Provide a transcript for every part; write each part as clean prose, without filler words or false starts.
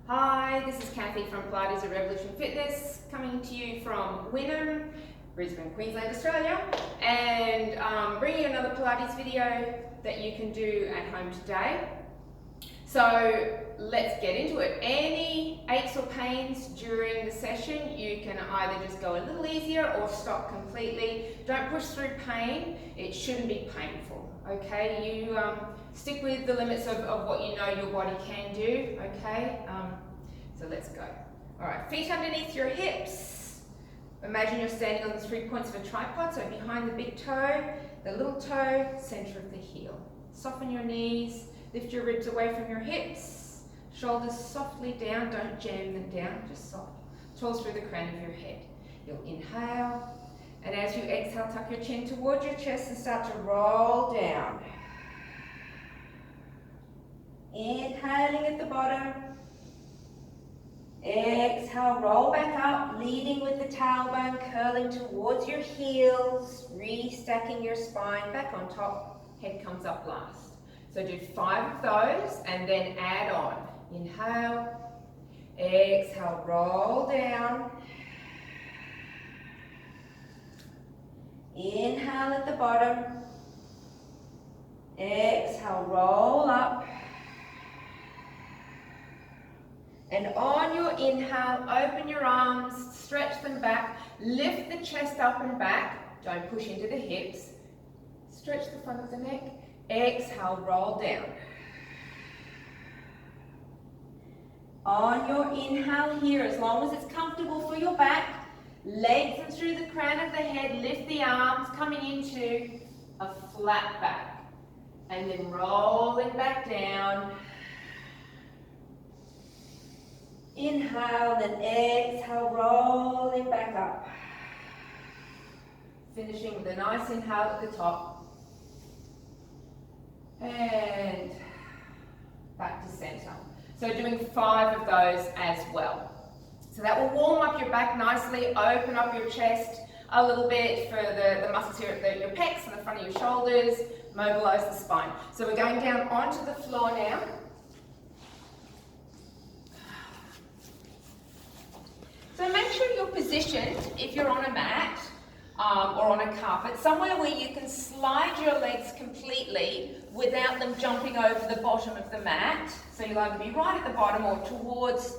Hi, this is Kathy from Pilates at Revolution Fitness, coming to you from Wynnum, Brisbane, Queensland, Australia, and bringing you another Pilates video that you can do at home today. So let's get into it. Any aches or pains during the session, you can either just go a little easier or stop completely. Don't push through pain. It shouldn't be painful, okay? You stick with the limits of what you know your body can do, okay? So let's go. All right, feet underneath your hips. Imagine you're standing on the 3 points of a tripod, so behind the big toe, the little toe, center of the heel. Soften your knees, lift your ribs away from your hips, shoulders softly down, don't jam them down, just soft. Tools through the crown of your head. You'll inhale, and as you exhale, tuck your chin towards your chest and start to roll down. Inhaling at the bottom. Exhale, roll back up, leading with the tailbone, curling towards your heels, restacking your spine, back on top, head comes up last. So do 5 of those and then add on. Inhale, exhale, roll down. Inhale at the bottom. Exhale, roll up. And on your inhale, open your arms, stretch them back, lift the chest up and back. Don't push into the hips. Stretch the front of the neck. Exhale, roll down. On your inhale here, as long as it's comfortable for your back, lengthen through the crown of the head, lift the arms, coming into a flat back. And then rolling back down. Inhale, then exhale, rolling back up. Finishing with a nice inhale at the top. And back to center. So doing 5 of those as well. So that will warm up your back nicely, open up your chest a little bit for the muscles here at your pecs and the front of your shoulders, mobilize the spine. So we're going down onto the floor now. So make sure you're positioned, if you're on a mat or on a carpet, somewhere where you can slide your legs completely without them jumping over the bottom of the mat. So you'll either be right at the bottom or towards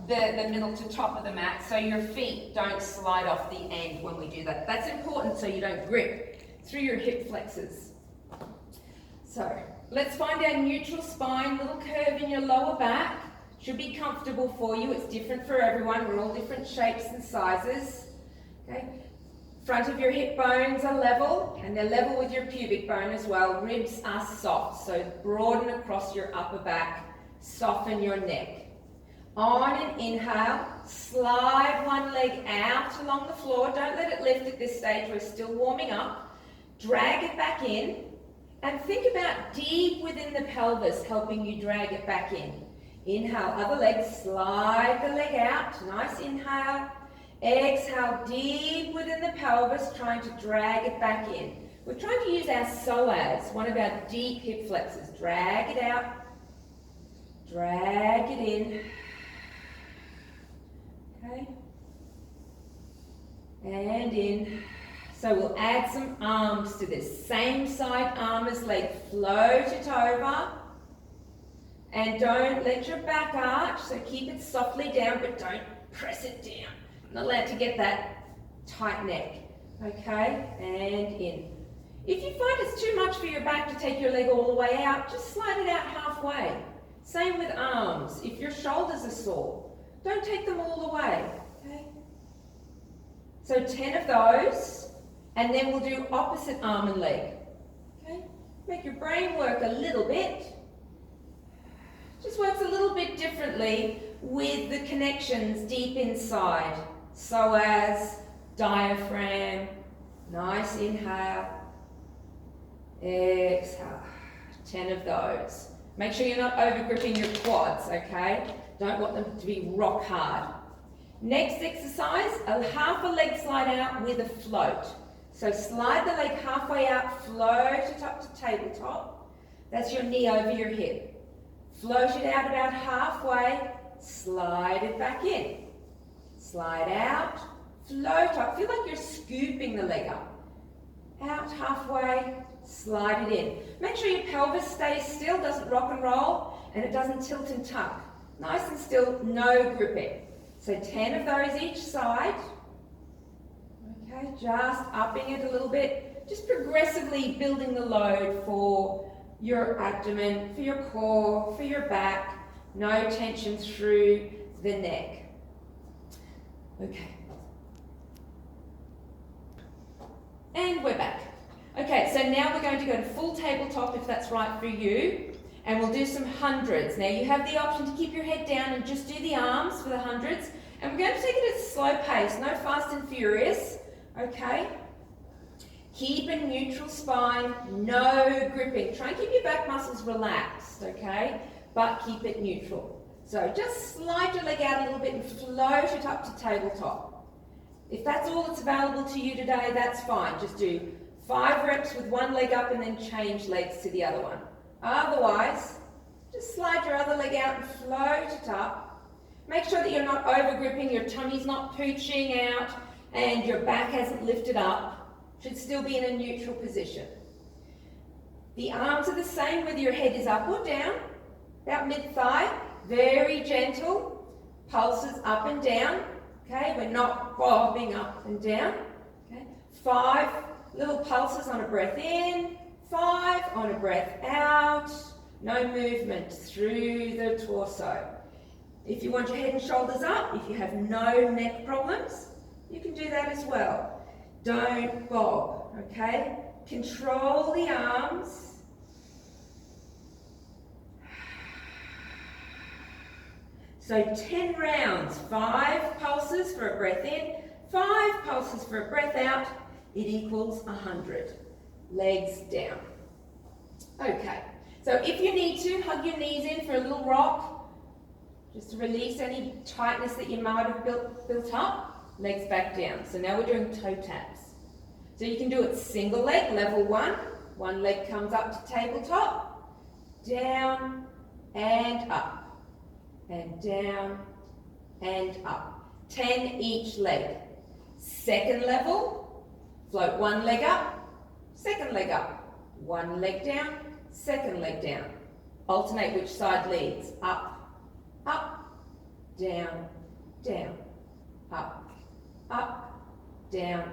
the middle to top of the mat, so your feet don't slide off the end when we do that. That's important so you don't grip through your hip flexors. So let's find our neutral spine, little curve in your lower back. Should be comfortable for you. It's different for everyone. We're all different shapes and sizes. Okay. Front of your hip bones are level, and they're level with your pubic bone as well. Ribs are soft, so broaden across your upper back. Soften your neck. On an inhale, slide one leg out along the floor. Don't let it lift at this stage. We're still warming up. Drag it back in, and think about deep within the pelvis, helping you drag it back in. Inhale, other leg, slide the leg out. Nice inhale. Exhale, deep within the pelvis, trying to drag it back in. We're trying to use our psoas, one of our deep hip flexors. Drag it out. Drag it in. Okay. And in. So we'll add some arms to this. Same side arm as leg. Float it over. And don't let your back arch, so keep it softly down, but don't press it down. Not allowed to get that tight neck. Okay, and in. If you find it's too much for your back to take your leg all the way out, just slide it out halfway. Same with arms. If your shoulders are sore, don't take them all the way. Okay. So 10 of those, and then we'll do opposite arm and leg. Okay, make your brain work a little bit. Just works a little bit differently with the connections deep inside. Psoas, diaphragm, nice inhale, exhale, 10 of those. Make sure you're not over gripping your quads, okay? Don't want them to be rock hard. Next exercise, half a leg slide out with a float. So slide the leg halfway out, float it up to tabletop. That's your knee over your hip. Float it out about halfway, slide it back in. Slide out, float up. Feel like you're scooping the leg up. Out halfway, slide it in. Make sure your pelvis stays still, doesn't rock and roll, and it doesn't tilt and tuck. Nice and still, no gripping. So 10 of those each side. Okay, just upping it a little bit. Just progressively building the load for your abdomen, for your core, for your back. No tension through the neck. Okay. And we're back. Okay, so now we're going to go to full tabletop if that's right for you. And we'll do some hundreds. Now you have the option to keep your head down and just do the arms for the hundreds. And we're going to take it at a slow pace, no fast and furious. Okay? Keep a neutral spine, no gripping. Try and keep your back muscles relaxed, okay? But keep it neutral. So just slide your leg out a little bit and float it up to tabletop. If that's all that's available to you today, that's fine. Just do 5 reps with one leg up and then change legs to the other one. Otherwise, just slide your other leg out and float it up. Make sure that you're not over gripping, your tummy's not pooching out, and your back hasn't lifted up. Should still be in a neutral position. The arms are the same whether your head is up or down, about mid-thigh, very gentle, pulses up and down, okay, we're not bobbing up and down, okay, 5 little pulses on a breath in, 5 on a breath out, no movement through the torso. If you want your head and shoulders up, if you have no neck problems, you can do that as well. Don't bob, okay? Control the arms. So 10 rounds, 5 pulses for a breath in, 5 pulses for a breath out, it equals 100. Legs down. Okay, so if you need to, hug your knees in for a little rock, just to release any tightness that you might have built up. Legs back down. So now we're doing toe taps. So you can do it single leg, level 1. One leg comes up to tabletop, down and up, and down and up. 10 each leg. Second level, float one leg up, second leg up, one leg down, second leg down. Alternate which side leads. Up, up, down, down, up, up, down,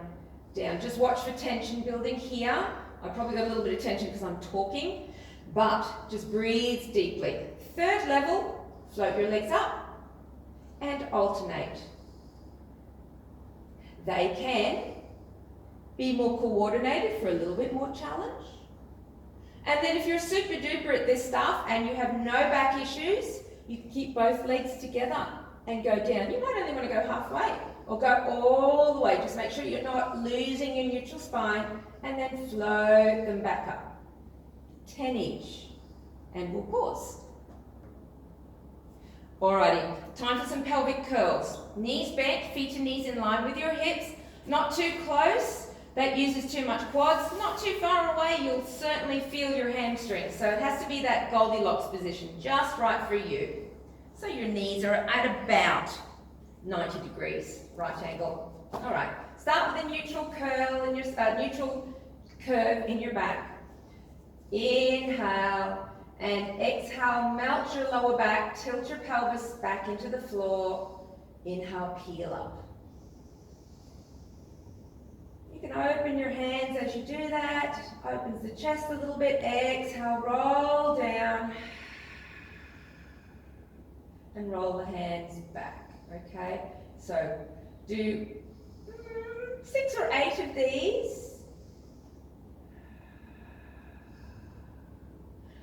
down. Just watch for tension building here. I've probably got a little bit of tension because I'm talking, but just breathe deeply. Third level, float your legs up and alternate. They can be more coordinated for a little bit more challenge. And then if you're super duper at this stuff and you have no back issues, you can keep both legs together and go down. You might only want to go halfway or go all the way. Just make sure you're not losing your neutral spine and then float them back up. 10 each. And we'll pause. Alrighty, time for some pelvic curls. Knees bent, feet and knees in line with your hips. Not too close, that uses too much quads. Not too far away, you'll certainly feel your hamstrings. So it has to be that Goldilocks position, just right for you. So your knees are at about 90 degrees, right angle. Alright, start with a neutral curl in your neutral curve in your back. Inhale. And exhale, melt your lower back, tilt your pelvis back into the floor. Inhale, peel up. You can open your hands as you do that. Opens the chest a little bit. Exhale, roll down. And roll the hands back, okay? So do 6 or 8 of these.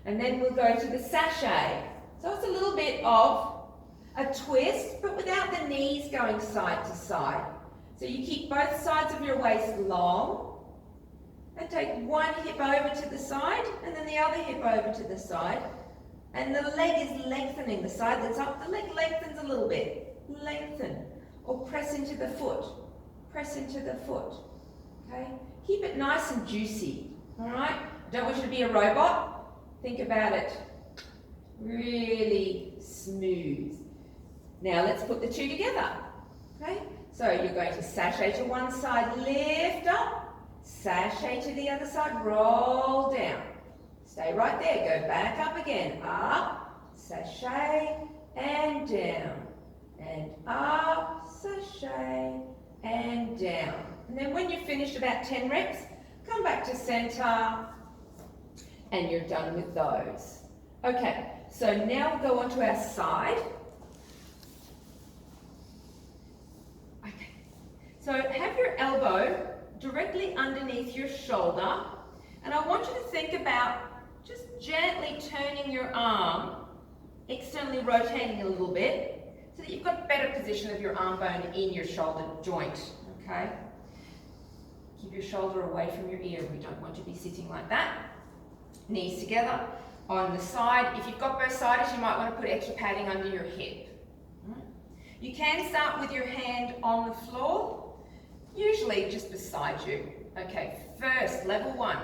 And then we'll go to the sashay. So it's a little bit of a twist, but without the knees going side to side. So you keep both sides of your waist long, and take one hip over to the side, and then the other hip over to the side. And the leg is lengthening. The side that's up, the leg lengthens a little bit. Lengthen. Or press into the foot. Press into the foot. Okay? Keep it nice and juicy. Alright? I don't want you to be a robot. Think about it. Really smooth. Now let's put the two together. Okay, so you're going to sashay to one side, lift up, sashay to the other side, roll down. Stay right there, go back up again, up, sashay, and down, and up, sashay, and down. And then when you've finished about 10 reps, come back to center, and you're done with those. Okay, so now we'll go on to our side. Okay, so have your elbow directly underneath your shoulder, and I want you to think about just gently turning your arm, externally rotating a little bit, so that you've got a better position of your arm bone in your shoulder joint, okay? Keep your shoulder away from your ear. We don't want to be sitting like that. Knees together. On the side, if you've got both sides, you might want to put extra padding under your hip. You can start with your hand on the floor, usually just beside you. Okay, first, level one.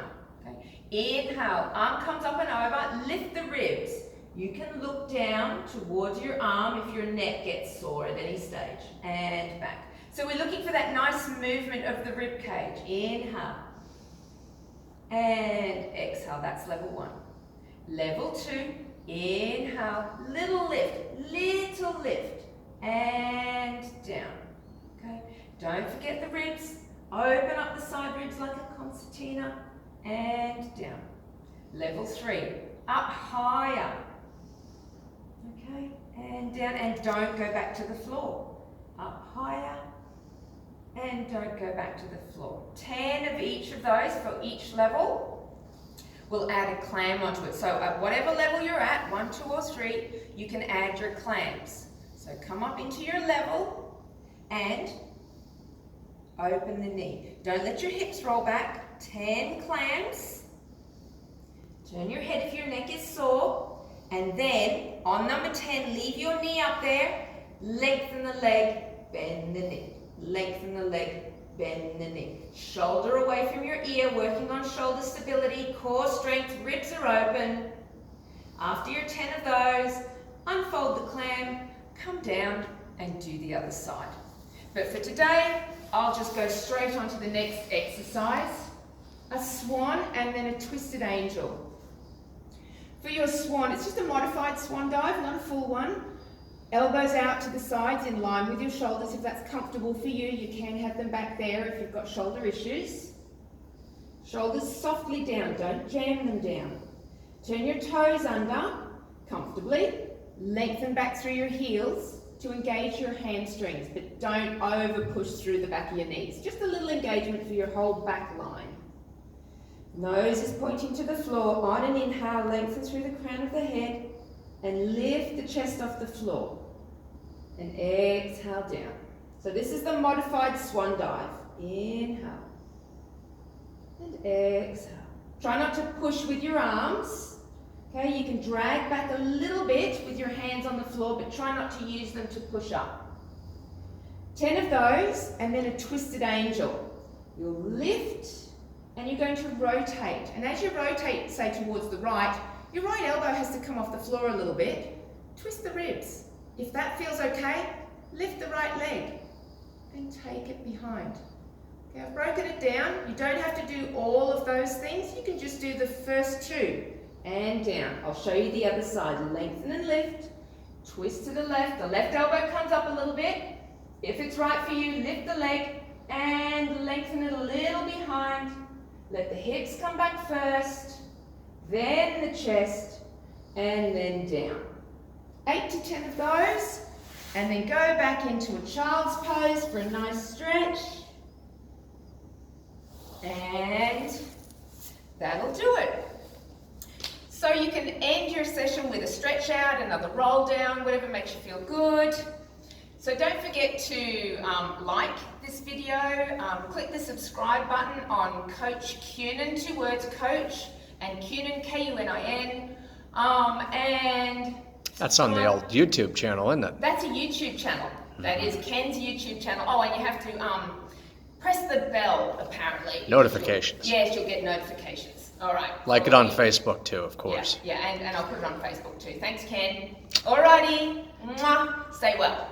Okay. Inhale, arm comes up and over, lift the ribs. You can look down towards your arm if your neck gets sore at any stage. And back. So we're looking for that nice movement of the rib cage. Inhale. And exhale, that's level one. Level two, inhale, little lift, and down. Okay, don't forget the ribs. Open up the side ribs like a concertina, and down. Level three, up higher. Okay, and down, and don't go back to the floor. Up higher, and don't go back to the floor. 10 of each of those for each level. We'll add a clam onto it. So at whatever level you're at, 1, 2, or 3, you can add your clams. So come up into your level and open the knee. Don't let your hips roll back. 10 clams. Turn your head if your neck is sore. And then on number 10, leave your knee up there. Lengthen the leg, bend the knee. Lengthen the leg, bend the knee. Shoulder away from your ear, working on shoulder stability, core strength, ribs are open. After your 10 of those, unfold the clam, come down and do the other side. But for today, I'll just go straight on to the next exercise. A swan and then a twisted angel. For your swan, it's just a modified swan dive, not a full one. Elbows out to the sides in line with your shoulders. If that's comfortable for you, you can have them back there if you've got shoulder issues. Shoulders softly down, don't jam them down. Turn your toes under comfortably. Lengthen back through your heels to engage your hamstrings, but don't over push through the back of your knees. Just a little engagement for your whole back line. Nose is pointing to the floor. On an inhale, lengthen through the crown of the head and lift the chest off the floor. And exhale down. So this is the modified swan dive. Inhale. And exhale. Try not to push with your arms. Okay, you can drag back a little bit with your hands on the floor, but try not to use them to push up. 10 of those, and then a twisted angel. You'll lift, and you're going to rotate. And as you rotate, say towards the right, your right elbow has to come off the floor a little bit. Twist the ribs. If that feels okay, lift the right leg and take it behind. Okay, I've broken it down. You don't have to do all of those things. You can just do the first two. And down. I'll show you the other side. Lengthen and lift. Twist to the left. The left elbow comes up a little bit. If it's right for you, lift the leg and lengthen it a little behind. Let the hips come back first, then the chest, and then down. 8 to 10 of those, and then go back into a child's pose for a nice stretch. And that'll do it. So you can end your session with a stretch out, another roll down, whatever makes you feel good. So don't forget to like this video, click the subscribe button on Coach Kunin, 2 words, Coach, and Kunin, K-U-N-I-N, and... That's on the old YouTube channel, isn't it? That's a YouTube channel. That is Ken's YouTube channel. Oh, and you have to press the bell, apparently. Notifications. Yes, you'll get notifications. All right. Like it on Facebook too, of course. Yeah, and I'll put it on Facebook too. Thanks, Ken. Alrighty. Mwah. Stay well.